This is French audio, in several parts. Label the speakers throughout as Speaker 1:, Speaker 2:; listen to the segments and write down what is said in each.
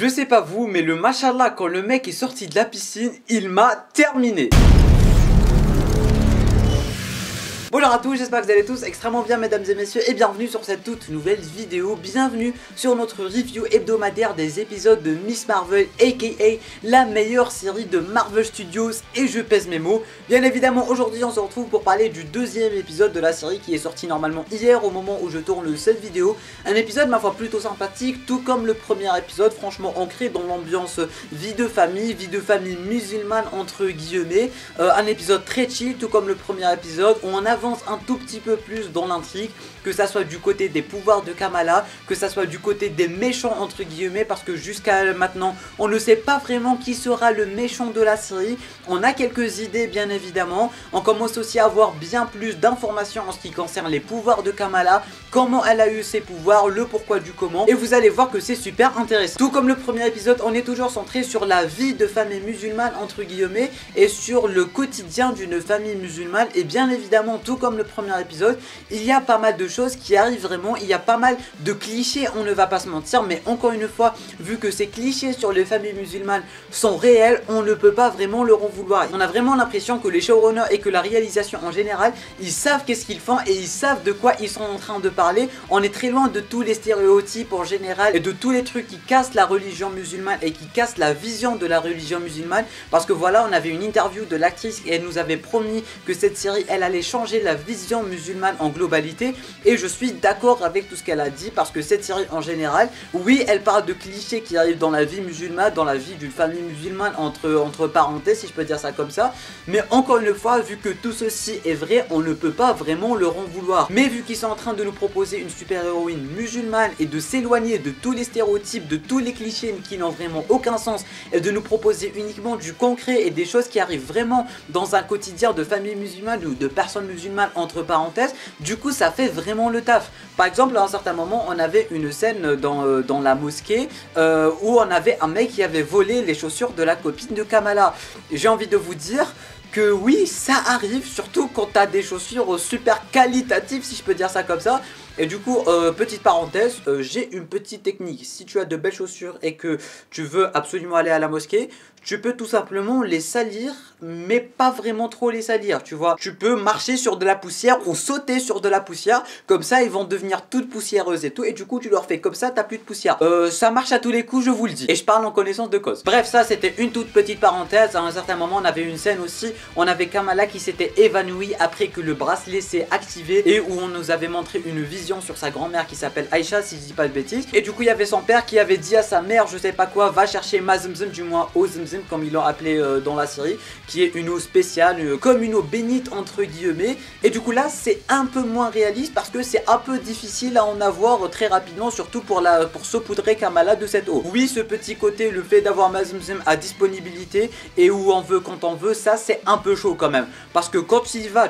Speaker 1: Je sais pas vous, mais le machallah, quand le mec est sorti de la piscine, il m'a terminé. Bonjour à tous, j'espère que vous allez tous extrêmement bien mesdames et messieurs et bienvenue sur cette toute nouvelle vidéo. Bienvenue sur notre review hebdomadaire des épisodes de Miss Marvel aka la meilleure série de Marvel Studios, et je pèse mes mots. Bien évidemment aujourd'hui on se retrouve pour parler du deuxième épisode de la série qui est sorti normalement hier au moment où je tourne cette vidéo. Un épisode ma foi plutôt sympathique, tout comme le premier épisode, franchement ancré dans l'ambiance vie de famille musulmane entre guillemets. Un épisode très chill tout comme le premier épisode où on avance un tout petit peu plus dans l'intrigue, que ça soit du côté des pouvoirs de Kamala, que ça soit du côté des méchants entre guillemets, parce que jusqu'à maintenant on ne sait pas vraiment qui sera le méchant de la série. On a quelques idées bien évidemment, on commence aussi à avoir bien plus d'informations en ce qui concerne les pouvoirs de Kamala, comment elle a eu ses pouvoirs, le pourquoi du comment, et vous allez voir que c'est super intéressant. Tout comme le premier épisode, on est toujours centré sur la vie de famille musulmane entre guillemets et sur le quotidien d'une famille musulmane, et bien évidemment tout comme le premier épisode, il y a pas mal de choses qui arrivent vraiment, il y a pas mal de clichés, on ne va pas se mentir, mais encore une fois, vu que ces clichés sur les familles musulmanes sont réels, on ne peut pas vraiment leur en vouloir. On a vraiment l'impression que les showrunners et que la réalisation en général, ils savent qu'est-ce qu'ils font et ils savent de quoi ils sont en train de parler. On est très loin de tous les stéréotypes en général et de tous les trucs qui cassent la religion musulmane et qui cassent la vision de la religion musulmane, parce que voilà, on avait une interview de l'actrice et elle nous avait promis que cette série, elle allait changer la vision musulmane en globalité, et je suis d'accord avec tout ce qu'elle a dit, parce que cette série en général, oui, elle parle de clichés qui arrivent dans la vie musulmane, dans la vie d'une famille musulmane entre parenthèses si je peux dire ça comme ça, mais encore une fois, vu que tout ceci est vrai, on ne peut pas vraiment leur en vouloir. Mais vu qu'ils sont en train de nous proposer une super héroïne musulmane et de s'éloigner de tous les stéréotypes, de tous les clichés qui n'ont vraiment aucun sens, et de nous proposer uniquement du concret et des choses qui arrivent vraiment dans un quotidien de famille musulmane ou de personnes musulmanes entre parenthèses, du coup ça fait vraiment le taf. Par exemple à un certain moment on avait une scène dans la mosquée où on avait un mec qui avait volé les chaussures de la copine de Kamala. J'ai envie de vous dire que oui, ça arrive, surtout quand t'as des chaussures super qualitatives si je peux dire ça comme ça. Et du coup, petite parenthèse, j'ai une petite technique. Si tu as de belles chaussures et que tu veux absolument aller à la mosquée, tu peux tout simplement les salir, mais pas vraiment trop les salir, tu vois. Tu peux marcher sur de la poussière ou sauter sur de la poussière, comme ça ils vont devenir toutes poussiéreuses et tout, et du coup tu leur fais comme ça, t'as plus de poussière. Ça marche à tous les coups, je vous le dis, et je parle en connaissance de cause. Bref, ça c'était une toute petite parenthèse. À un certain moment on avait une scène aussi, on avait Kamala qui s'était évanouie après que le bracelet s'est activé, et où on nous avait montré une vision sur sa grand-mère qui s'appelle Aïcha si je dis pas de bêtises, et du coup il y avait son père qui avait dit à sa mère, je sais pas quoi, va chercher ma Zemzem, du moins eau Zemzem comme ils l'ont appelé dans la série, qui est une eau spéciale, comme une eau bénite entre guillemets, et du coup là c'est un peu moins réaliste parce que c'est un peu difficile à en avoir très rapidement, surtout pour saupoudrer Kamala de cette eau. Oui, ce petit côté, le fait d'avoir ma Zemzem à disponibilité et où on veut quand on veut, ça c'est un peu chaud quand même, parce que quand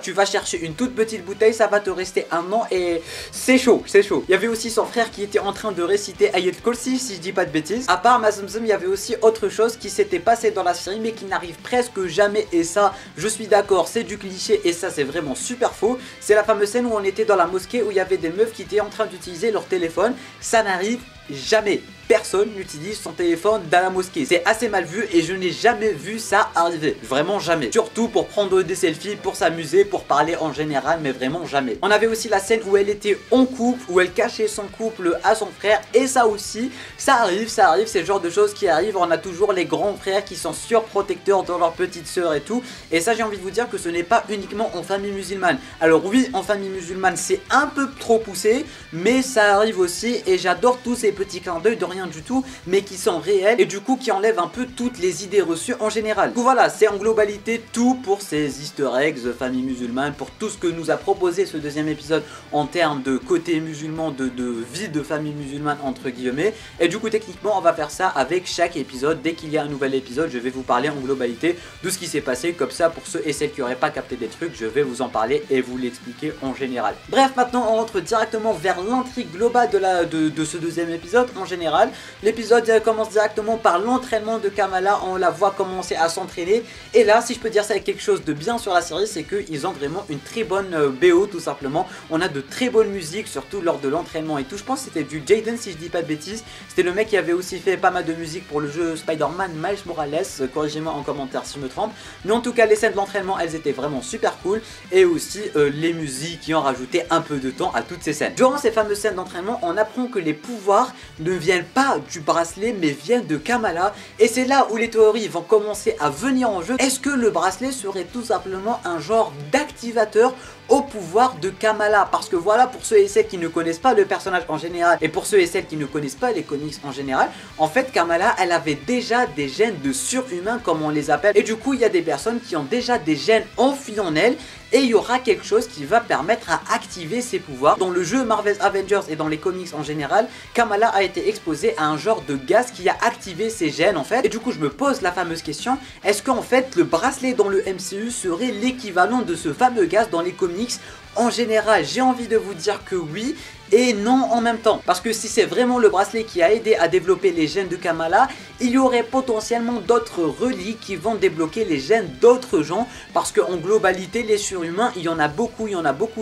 Speaker 1: tu vas chercher une toute petite bouteille, ça va te rester un an et c'est chaud, c'est chaud. Il y avait aussi son frère qui était en train de réciter Ayat Kursi si je dis pas de bêtises. À part ma Zemzem, il y avait aussi autre chose qui s'était passé dans la série mais qui n'arrive presque jamais, et ça je suis d'accord, c'est du cliché et ça c'est vraiment super faux. C'est la fameuse scène où on était dans la mosquée où il y avait des meufs qui étaient en train d'utiliser leur téléphone. Ça n'arrive jamais. Personne n'utilise son téléphone dans la mosquée. C'est assez mal vu et je n'ai jamais vu ça arriver. Vraiment jamais. Surtout pour prendre des selfies, pour s'amuser, pour parler en général, mais vraiment jamais. On avait aussi la scène où elle était en couple, où elle cachait son couple à son frère, et ça aussi, ça arrive, c'est le genre de choses qui arrivent. On a toujours les grands frères qui sont surprotecteurs dans leur petite sœur et tout. Et ça, j'ai envie de vous dire que ce n'est pas uniquement en famille musulmane. Alors oui, en famille musulmane, c'est un peu trop poussé, mais ça arrive aussi, et j'adore tous ces petits clins d'œil de rien du tout, mais qui sont réels et du coup qui enlèvent un peu toutes les idées reçues en général. Du coup voilà, c'est en globalité tout pour ces easter eggs famille musulmane, pour tout ce que nous a proposé ce deuxième épisode en termes de côté musulman, de vie de famille musulmane entre guillemets. Et du coup techniquement on va faire ça avec chaque épisode. Dès qu'il y a un nouvel épisode, je vais vous parler en globalité de ce qui s'est passé, comme ça pour ceux et celles qui n'auraient pas capté des trucs, je vais vous en parler et vous l'expliquer en général. Bref, maintenant on rentre directement vers l'intrigue globale de ce deuxième épisode épisode en général. L'épisode commence directement par l'entraînement de Kamala, on la voit commencer à s'entraîner. Et là, si je peux dire ça avec quelque chose de bien sur la série, c'est qu'ils ont vraiment une très bonne BO tout simplement. On a de très bonnes musiques, surtout lors de l'entraînement et tout. Je pense que c'était du Jaden si je dis pas de bêtises. C'était le mec qui avait aussi fait pas mal de musique pour le jeu Spider-Man Miles Morales. Corrigez-moi en commentaire si je me trompe. Mais en tout cas, les scènes d'entraînement, elles étaient vraiment super cool. Et aussi les musiques qui ont rajouté un peu de temps à toutes ces scènes. Durant ces fameuses scènes d'entraînement, on apprend que les pouvoirs ne viennent pas du bracelet mais viennent de Kamala. Et c'est là où les théories vont commencer à venir en jeu. Est-ce que le bracelet serait tout simplement un genre d'activateur au pouvoir de Kamala? Parce que voilà, pour ceux et celles qui ne connaissent pas le personnage en général et pour ceux et celles qui ne connaissent pas les comics en général, en fait Kamala, elle avait déjà des gènes de surhumains comme on les appelle. Et du coup il y a des personnes qui ont déjà des gènes enfouis en elles. Et il y aura quelque chose qui va permettre à activer ses pouvoirs. Dans le jeu Marvel's Avengers et dans les comics en général, Kamala a été exposée à un genre de gaz qui a activé ses gènes en fait. Et du coup je me pose la fameuse question, est-ce qu'en fait le bracelet dans le MCU serait l'équivalent de ce fameux gaz dans les comics? En général, j'ai envie de vous dire que oui et non en même temps. Parce que si c'est vraiment le bracelet qui a aidé à développer les gènes de Kamala, il y aurait potentiellement d'autres reliques qui vont débloquer les gènes d'autres gens. Parce qu'en globalité, les surhumains, il y en a beaucoup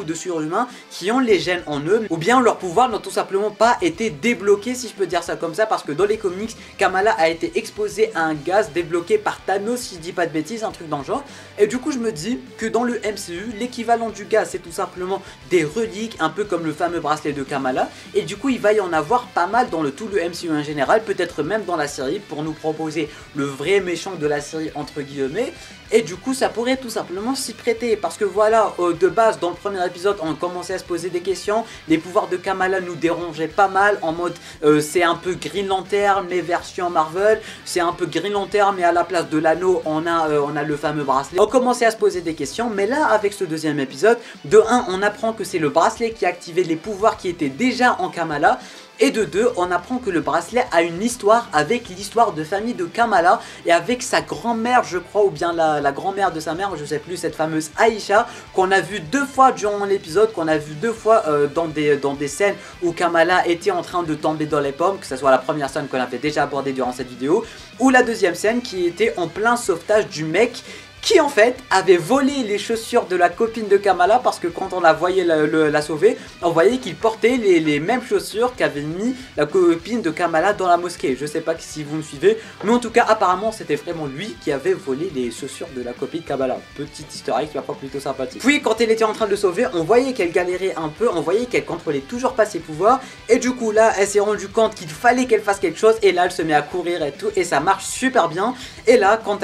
Speaker 1: de surhumains qui ont les gènes en eux. Ou bien leur pouvoir n'a tout simplement pas été débloqué, si je peux dire ça comme ça. Parce que dans les comics, Kamala a été exposée à un gaz débloqué par Thanos, si je dis pas de bêtises, un truc dans le genre. Et du coup, je me dis que dans le MCU, l'équivalent du gaz, c'est tout simplement des reliques, un peu comme le fameux bracelet de Kamala. Et du coup, il va y en avoir pas mal dans tout le MCU en général, peut-être même dans la série, pour nous proposer le vrai méchant de la série, entre guillemets. Et du coup ça pourrait tout simplement s'y prêter. Parce que voilà, de base dans le premier épisode on commençait à se poser des questions. Les pouvoirs de Kamala nous dérangeaient pas mal. En mode c'est un peu Green Lantern mais version Marvel. C'est un peu Green Lantern mais à la place de l'anneau on a le fameux bracelet. On commençait à se poser des questions. Mais là avec ce deuxième épisode, de 1 on apprend que c'est le bracelet qui a activé les pouvoirs qui étaient déjà en Kamala. Et de 2, on apprend que le bracelet a une histoire avec l'histoire de famille de Kamala et avec sa grand-mère je crois, ou bien la grand-mère de sa mère, je sais plus, cette fameuse Aïcha qu'on a vu 2 fois durant l'épisode, qu'on a vu 2 fois dans des scènes où Kamala était en train de tomber dans les pommes, que ce soit la première scène qu'on avait déjà abordée durant cette vidéo, ou la deuxième scène qui était en plein sauvetage du mec qui en fait avait volé les chaussures de la copine de Kamala, parce que quand on la voyait la sauver, on voyait qu'il portait les mêmes chaussures qu'avait mis la copine de Kamala dans la mosquée. Je sais pas si vous me suivez, mais en tout cas apparemment c'était vraiment lui qui avait volé les chaussures de la copine de Kamala. Petite historique qui va pas plutôt sympathique. Puis quand elle était en train de le sauver, on voyait qu'elle galérait un peu, on voyait qu'elle contrôlait toujours pas ses pouvoirs, et du coup là elle s'est rendue compte qu'il fallait qu'elle fasse quelque chose, et là elle se met à courir et tout, et ça marche super bien. Et là quand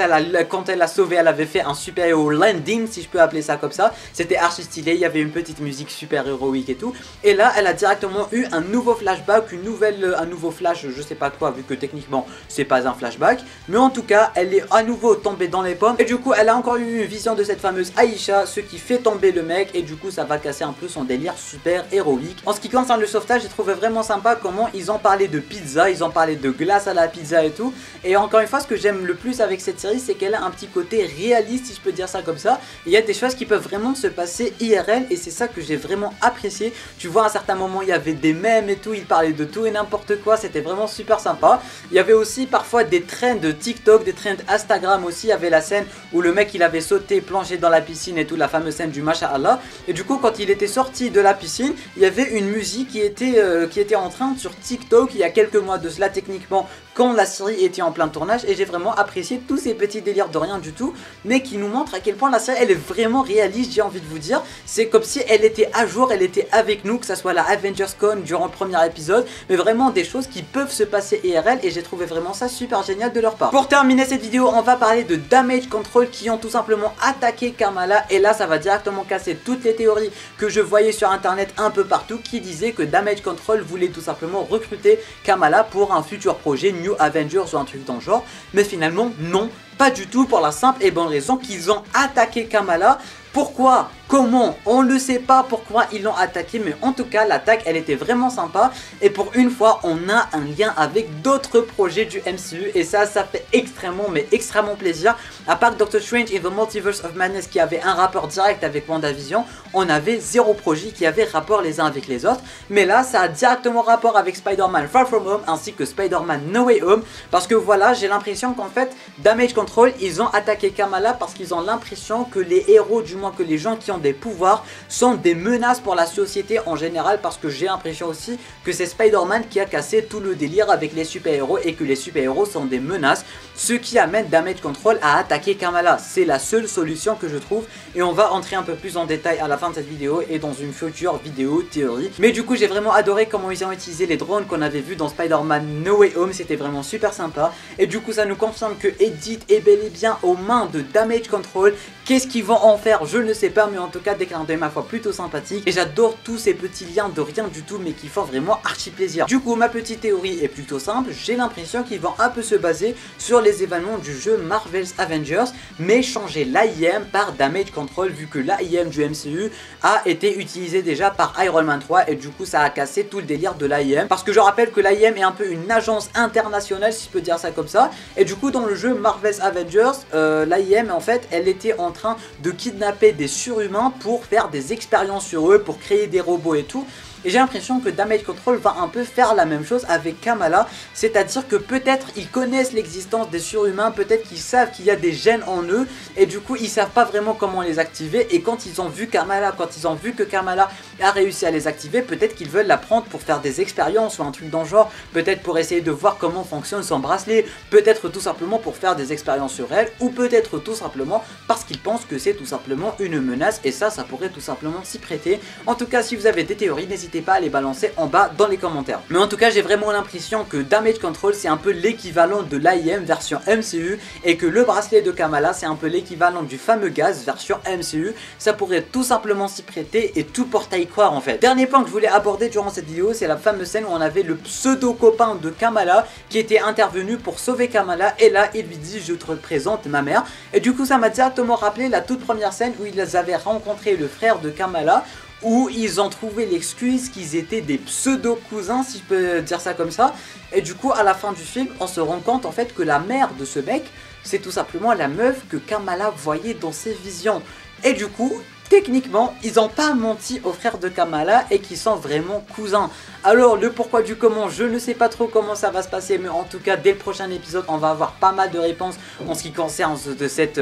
Speaker 1: elle l'a sauvé, elle avait fait un super héros landing, si je peux appeler ça comme ça. C'était archi stylé, il y avait une petite musique super héroïque et tout. Et là elle a directement eu un nouveau flashback, un nouveau flash, je sais pas quoi, vu que techniquement c'est pas un flashback, mais en tout cas elle est à nouveau tombée dans les pommes. Et du coup elle a encore eu une vision de cette fameuse Aïcha, ce qui fait tomber le mec, et du coup ça va casser un peu son délire super héroïque. En ce qui concerne le sauvetage, j'ai trouvé vraiment sympa comment ils ont parlé de pizza, ils ont parlé de glace à la pizza et tout. Et encore une fois, ce que j'aime le plus avec cette série, c'est qu'elle a un petit côté réaliste, si je peux dire ça comme ça. Il y a des choses qui peuvent vraiment se passer IRL, et c'est ça que j'ai vraiment apprécié. Tu vois, à un certain moment il y avait des mèmes et tout, ils parlaient de tout et n'importe quoi, c'était vraiment super sympa. Il y avait aussi parfois des trends de TikTok, des trends Instagram aussi. Il y avait la scène où le mec il avait sauté, plongé dans la piscine et tout, la fameuse scène du Masha'Allah. Et du coup quand il était sorti de la piscine, il y avait une musique qui était en train sur TikTok il y a quelques mois de cela, techniquement quand la série était en plein tournage. Et j'ai vraiment apprécié tous ces petits délires de rien du tout, mais qui nous montrent à quel point la série elle est vraiment réaliste. J'ai envie de vous dire, c'est comme si elle était à jour, elle était avec nous, que ça soit la Avengers Con durant le premier épisode, mais vraiment des choses qui peuvent se passer IRL, et j'ai trouvé vraiment ça super génial de leur part. Pour terminer cette vidéo, on va parler de Damage Control qui ont tout simplement attaqué Kamala, et là ça va directement casser toutes les théories que je voyais sur internet un peu partout qui disaient que Damage Control voulait tout simplement recruter Kamala pour un futur projet New Avengers ou un truc dans le genre, mais finalement non, pas du tout, pour la simple et bonne raison qu'ils ont attaqué Kamala. Pourquoi? Comment? On ne sait pas pourquoi ils l'ont attaqué, mais en tout cas l'attaque elle était vraiment sympa et pour une fois on a un lien avec d'autres projets du MCU et ça fait extrêmement plaisir. À part Doctor Strange et The Multiverse of Madness qui avait un rapport direct avec WandaVision, on avait 0 projet qui avait rapport les uns avec les autres, mais là ça a directement rapport avec Spider-Man Far From Home ainsi que Spider-Man No Way Home, parce que voilà, j'ai l'impression qu'en fait Damage Control ils ont attaqué Kamala parce qu'ils ont l'impression que les héros, du moins que les gens qui ont des pouvoirs sont des menaces pour la société en général, parce que j'ai l'impression aussi que c'est Spider-Man qui a cassé tout le délire avec les super-héros et que les super-héros sont des menaces, ce qui amène Damage Control à attaquer Kamala. C'est la seule solution que je trouve et on va entrer un peu plus en détail à la fin de cette vidéo et dans une future vidéo théorie. Mais du coup j'ai vraiment adoré comment ils ont utilisé les drones qu'on avait vu dans Spider-Man No Way Home, c'était vraiment super sympa et du coup ça nous confirme que Edith est bel et bien aux mains de Damage Control. Qu'est-ce qu'ils vont en faire, je ne sais pas, mais en tout cas des clins d'œil ma foi plutôt sympathique et j'adore tous ces petits liens de rien du tout mais qui font vraiment archi plaisir. Du coup ma petite théorie est plutôt simple, j'ai l'impression qu'ils vont un peu se baser sur les événements du jeu Marvel's Avengers mais changer l'AIM par Damage Control, vu que l'AIM du MCU a été utilisé déjà par Iron Man 3 et du coup ça a cassé tout le délire de l'AIM, parce que je rappelle que l'AIM est un peu une agence internationale si je peux dire ça comme ça, et du coup dans le jeu Marvel's Avengers l'AIM en fait elle était en train de kidnapper des surhumains pour faire des expériences sur eux, pour créer des robots et tout. Et j'ai l'impression que Damage Control va un peu faire la même chose avec Kamala, c'est-à-dire que peut-être ils connaissent l'existence des surhumains, peut-être qu'ils savent qu'il y a des gènes en eux et du coup ils savent pas vraiment comment les activer, et quand ils ont vu Kamala, quand ils ont vu que Kamala a réussi à les activer, peut-être qu'ils veulent la prendre pour faire des expériences ou un truc dans le genre, peut-être pour essayer de voir comment fonctionne son bracelet, peut-être tout simplement pour faire des expériences sur elle, ou peut-être tout simplement parce qu'ils pensent que c'est tout simplement une menace, et ça pourrait tout simplement s'y prêter. En tout cas si vous avez des théories, n'hésitez pas à les balancer en bas dans les commentaires. Mais en tout cas j'ai vraiment l'impression que Damage Control c'est un peu l'équivalent de l'AIM version MCU et que le bracelet de Kamala c'est un peu l'équivalent du fameux gaz version MCU. Ça pourrait tout simplement s'y prêter et tout porte à y croire en fait. Dernier point que je voulais aborder durant cette vidéo, c'est la fameuse scène où on avait le pseudo copain de Kamala qui était intervenu pour sauver Kamala, et là il lui dit je te présente ma mère, et du coup ça m'a directement rappelé la toute première scène où ils avaient rencontré le frère de Kamala, où ils ont trouvé l'excuse qu'ils étaient des pseudo-cousins, si je peux dire ça comme ça. Et du coup, à la fin du film, on se rend compte en fait que la mère de ce mec, c'est tout simplement la meuf que Kamala voyait dans ses visions. Et du coup, techniquement, ils n'ont pas menti aux frères de Kamala et qu'ils sont vraiment cousins. Alors, le pourquoi du comment, je ne sais pas trop comment ça va se passer, mais en tout cas, dès le prochain épisode, on va avoir pas mal de réponses en ce qui concerne de cette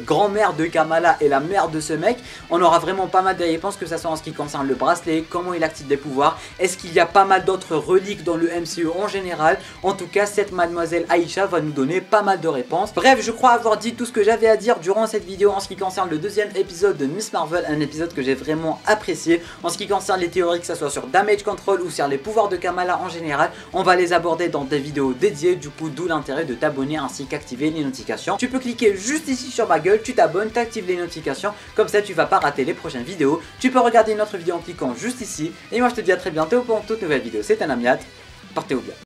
Speaker 1: grand-mère de Kamala et la mère de ce mec. On aura vraiment pas mal de réponses, que ce soit en ce qui concerne le bracelet, comment il active des pouvoirs, est-ce qu'il y a pas mal d'autres reliques dans le MCU en général. En tout cas, cette mademoiselle Aïcha va nous donner pas mal de réponses. Bref, je crois avoir dit tout ce que j'avais à dire durant cette vidéo en ce qui concerne le deuxième épisode de Miss Marvel, un épisode que j'ai vraiment apprécié. En ce qui concerne les théories, que ce soit sur Damage Control ou sur les pouvoirs de Kamala en général, on va les aborder dans des vidéos dédiées, du coup d'où l'intérêt de t'abonner ainsi qu'activer les notifications. Tu peux cliquer juste ici sur ma gueule, tu t'abonnes, t'actives les notifications, comme ça tu vas pas rater les prochaines vidéos. Tu peux regarder une autre vidéo en cliquant juste ici, et moi je te dis à très bientôt pour une toute nouvelle vidéo. C'était un Amiat, portez-vous bien.